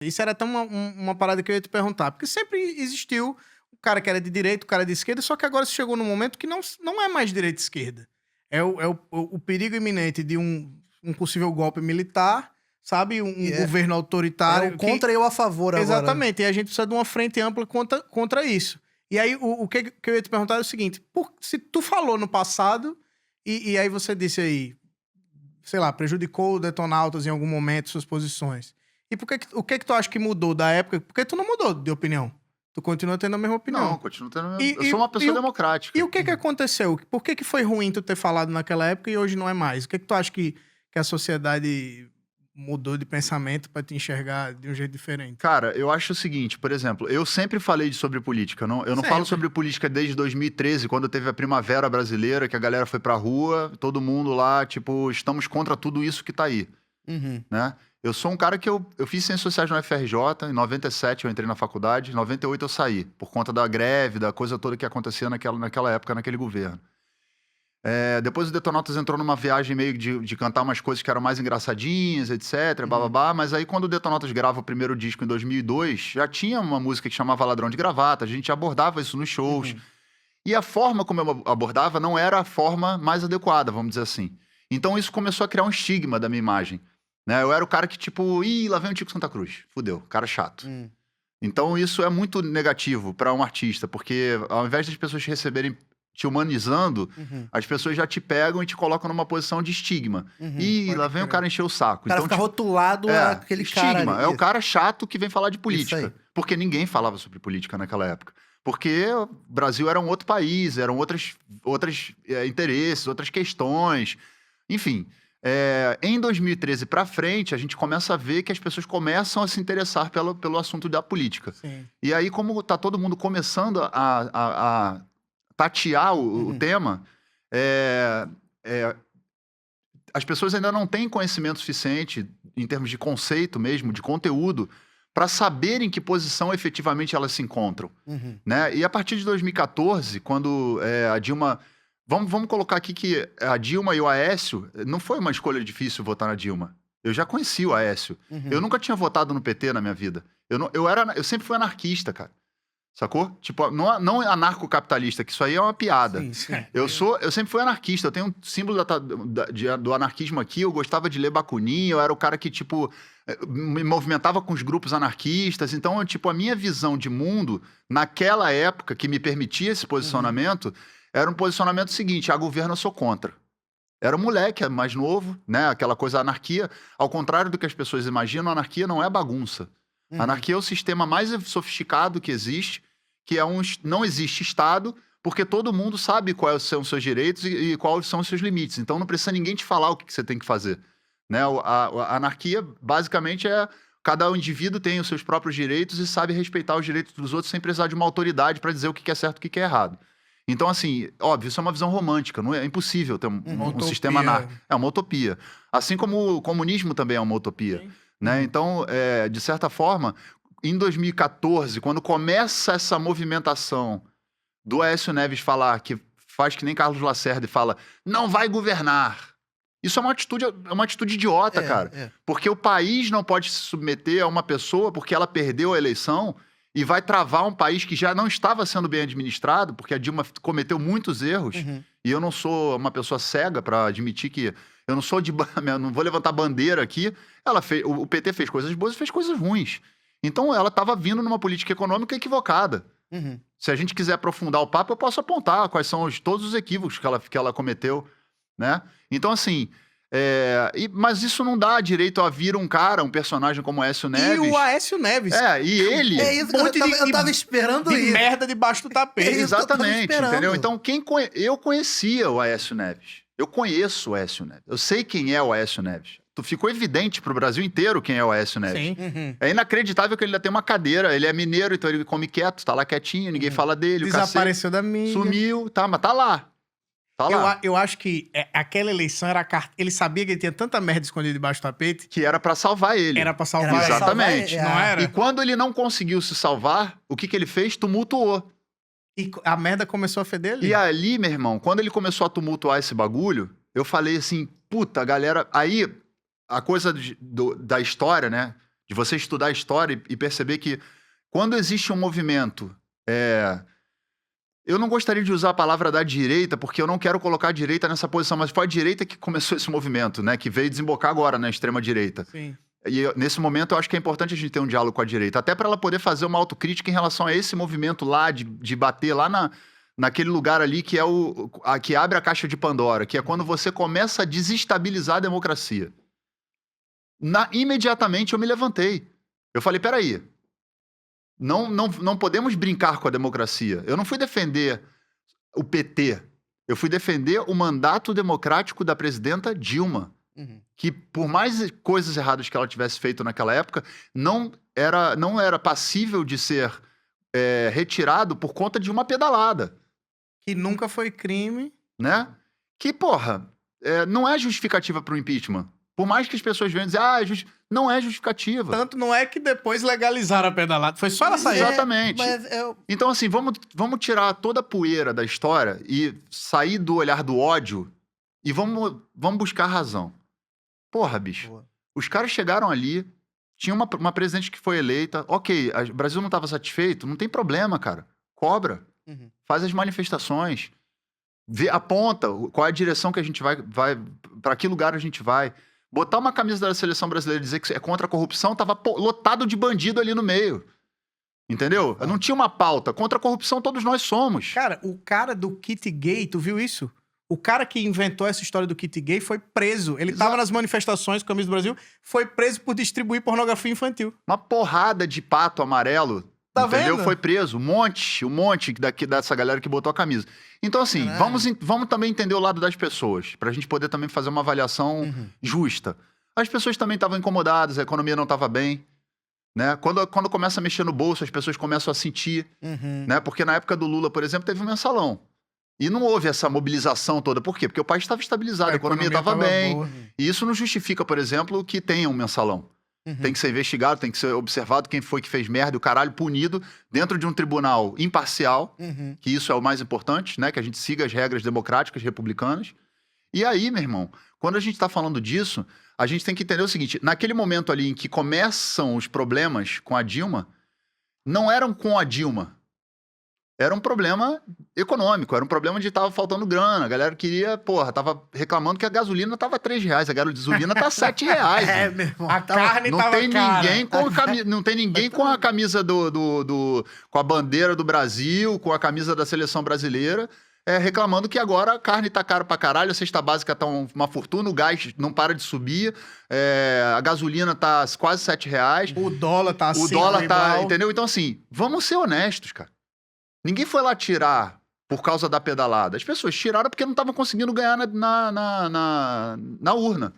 Isso era até uma parada que eu ia te perguntar. Porque sempre existiu o cara que era de direita, o cara de esquerda, só que agora se chegou num momento que não é mais direita e esquerda. É o perigo iminente de um possível golpe militar, sabe? Um governo autoritário. É o contra e o a favor agora. Exatamente. E a gente precisa de uma frente ampla contra isso. E aí, o que eu ia te perguntar é o seguinte: se tu falou no passado, e aí você disse aí, sei lá, prejudicou o Detonautas em algum momento, suas posições. E o que tu acha que mudou da época? Porque tu não mudou de opinião. Tu continua tendo a mesma opinião. Não, continuo tendo a mesma... Eu sou uma pessoa democrática. E o que aconteceu? Por que foi ruim tu ter falado naquela época e hoje não é mais? O que tu acha que a sociedade mudou de pensamento pra te enxergar de um jeito diferente? Cara, eu acho o seguinte, por exemplo, eu sempre falei sobre política. Eu não falo sobre política desde 2013, quando teve a Primavera Brasileira, que a galera foi pra rua, todo mundo lá, tipo, estamos contra tudo isso que tá aí, né? Eu sou um cara que eu fiz Ciências Sociais no FRJ, em 97 eu entrei na faculdade, em 98 eu saí, por conta da greve, da coisa toda que acontecia naquela época, naquele governo. Depois o Detonautas entrou numa viagem meio de cantar umas coisas que eram mais engraçadinhas, etc, bababá, mas aí quando o Detonautas grava o primeiro disco em 2002, já tinha uma música que chamava Ladrão de Gravata, a gente abordava isso nos shows, e a forma como eu abordava não era a forma mais adequada, vamos dizer assim. Então isso começou a criar um estigma da minha imagem. Né? Eu era o cara que, tipo, lá vem o Tico Santa Cruz. Fudeu, cara chato. Então, isso é muito negativo para um artista, porque ao invés das pessoas te receberem te humanizando, as pessoas já te pegam e te colocam numa posição de estigma. Lá vem o cara encher o saco. O cara então, fica rotulado aquele estigma. cara ali. É o cara chato que vem falar de política. Porque ninguém falava sobre política naquela época. Porque o Brasil era um outro país, eram outros interesses, outras questões. Enfim... em 2013 para frente, a gente começa a ver que as pessoas começam a se interessar pelo assunto da política. Sim. E aí, como tá todo mundo começando a tatear o tema, as pessoas ainda não têm conhecimento suficiente, em termos de conceito mesmo, de conteúdo, para saber em que posição efetivamente elas se encontram. Né? E a partir de 2014, quando a Dilma... Vamos colocar aqui que a Dilma e o Aécio, não foi uma escolha difícil votar na Dilma. Eu já conheci o Aécio. Eu nunca tinha votado no PT na minha vida. Eu sempre fui anarquista, cara. Sacou? Tipo, não anarcocapitalista, que isso aí é uma piada. Sim. Eu sempre fui anarquista. Eu tenho um símbolo do anarquismo aqui. Eu gostava de ler Bakunin. Eu era o cara que, tipo, me movimentava com os grupos anarquistas. Então, tipo, a minha visão de mundo, naquela época, que me permitia esse posicionamento... Era um posicionamento seguinte: a governo eu sou contra. Era um moleque mais novo, né? Aquela coisa anarquia. Ao contrário do que as pessoas imaginam, a anarquia não é bagunça. A anarquia é o sistema mais sofisticado que existe, que não existe Estado, porque todo mundo sabe quais são os seus direitos e quais são os seus limites. Então não precisa ninguém te falar o que você tem que fazer. Né? A anarquia, basicamente, cada indivíduo tem os seus próprios direitos e sabe respeitar os direitos dos outros sem precisar de uma autoridade para dizer o que é certo e o que é errado. Então, assim, óbvio, isso é uma visão romântica, não é impossível ter um sistema anárquico. É uma utopia. Assim como o comunismo também é uma utopia. Né? Então, de certa forma, em 2014, quando começa essa movimentação do Aécio Neves falar, que faz que nem Carlos Lacerda e fala, não vai governar. Isso é uma atitude idiota, cara. Porque o país não pode se submeter a uma pessoa porque ela perdeu a eleição... E vai travar um país que já não estava sendo bem administrado, porque a Dilma cometeu muitos erros, e eu não sou uma pessoa cega para admitir que... Eu não sou não vou levantar bandeira aqui. O PT fez coisas boas e fez coisas ruins. Então, ela estava vindo numa política econômica equivocada. Se a gente quiser aprofundar o papo, eu posso apontar quais são todos os equívocos que ela cometeu. Né? Então, assim... mas isso não dá direito a vir um personagem como Aécio Neves. E o Aécio Neves. E ele... eu tava esperando isso. Merda debaixo do tapete. Exatamente, entendeu? Então, eu conhecia o Aécio Neves. Eu conheço o Aécio Neves. Eu sei quem é o Aécio Neves. Ficou evidente pro Brasil inteiro quem é o Aécio Neves. Sim. É inacreditável que ele ainda tem uma cadeira. Ele é mineiro, então ele come quieto, tá lá quietinho, ninguém fala dele. Desapareceu da mídia. Sumiu, mas tá lá. Eu acho que aquela eleição era ele sabia que ele tinha tanta merda escondida debaixo do tapete. Que era pra salvar ele. Era pra salvar ele. Exatamente. Não era? E quando ele não conseguiu se salvar, o que ele fez? Tumultuou. E a merda começou a feder ali. E ali, meu irmão, quando ele começou a tumultuar esse bagulho, eu falei assim, puta, galera... Aí, a coisa da história, né? De você estudar a história e perceber que quando existe um movimento... Eu não gostaria de usar a palavra da direita, porque eu não quero colocar a direita nessa posição, mas foi a direita que começou esse movimento, né? Que veio desembocar agora na extrema-direita. Sim. E nesse momento eu acho que é importante a gente ter um diálogo com a direita, até para ela poder fazer uma autocrítica em relação a esse movimento lá, de bater lá naquele lugar ali que é que abre a caixa de Pandora, que é quando você começa a desestabilizar a democracia. Imediatamente eu me levantei. Eu falei, peraí, não podemos brincar com a democracia. Eu não fui defender o PT, eu fui defender o mandato democrático da presidenta Dilma. Que por mais coisas erradas que ela tivesse feito naquela época, não era passível de ser retirado por conta de uma pedalada. Que nunca foi crime. Né? Que, porra, não é justificativa para o impeachment. Por mais que as pessoas venham dizer, não é justificativa. Tanto não é que depois legalizaram a pedalada. Foi só ela sair. Exatamente. Então, assim, vamos tirar toda a poeira da história e sair do olhar do ódio e vamos buscar a razão. Porra, bicho. Boa. Os caras chegaram ali, tinha uma presidente que foi eleita. Ok, o Brasil não estava satisfeito, não tem problema, cara. Cobra. Faz as manifestações. Aponta qual é a direção que a gente vai para que lugar a gente vai. Botar uma camisa da seleção brasileira e dizer que é contra a corrupção, tava lotado de bandido ali no meio. Entendeu? Não tinha uma pauta. Contra a corrupção todos nós somos. Cara, o cara do kit gay, tu viu isso? O cara que inventou essa história do kit gay foi preso. Ele tava nas manifestações com a Camisa do Brasil, foi preso por distribuir pornografia infantil. Uma porrada de pato amarelo, tá entendeu? Vendo? Foi preso. Um monte dessa galera que botou a camisa. Então, assim, vamos também entender o lado das pessoas, pra gente poder também fazer uma avaliação justa. As pessoas também estavam incomodadas, a economia não estava bem. Né? Quando começa a mexer no bolso, as pessoas começam a sentir. Né? Porque na época do Lula, por exemplo, teve um mensalão. E não houve essa mobilização toda. Por quê? Porque o país estava estabilizado, a economia estava bem. Boa. E isso não justifica, por exemplo, que tenha um mensalão. Tem que ser investigado, tem que ser observado quem foi que fez merda, o caralho punido dentro de um tribunal imparcial, que isso é o mais importante, né? Que a gente siga as regras democráticas, republicanas. E aí, meu irmão, quando a gente está falando disso, a gente tem que entender o seguinte, naquele momento ali em que começam os problemas com a Dilma, não eram com a Dilma. Era um problema econômico, era um problema de tava faltando grana. A galera queria, tava reclamando que a gasolina tava R$3, a gasolina tá R$7. Meu irmão. A carne tava cara. Não tem ninguém com a camisa com a bandeira do Brasil, com a camisa da seleção brasileira, reclamando que agora a carne tá cara pra caralho, a cesta básica tá uma fortuna, o gás não para de subir, a gasolina tá quase R$7. O dólar tá assim. O dólar tá, entendeu? Então, assim, vamos ser honestos, cara. Ninguém foi lá tirar por causa da pedalada. As pessoas tiraram porque não estavam conseguindo ganhar na urna.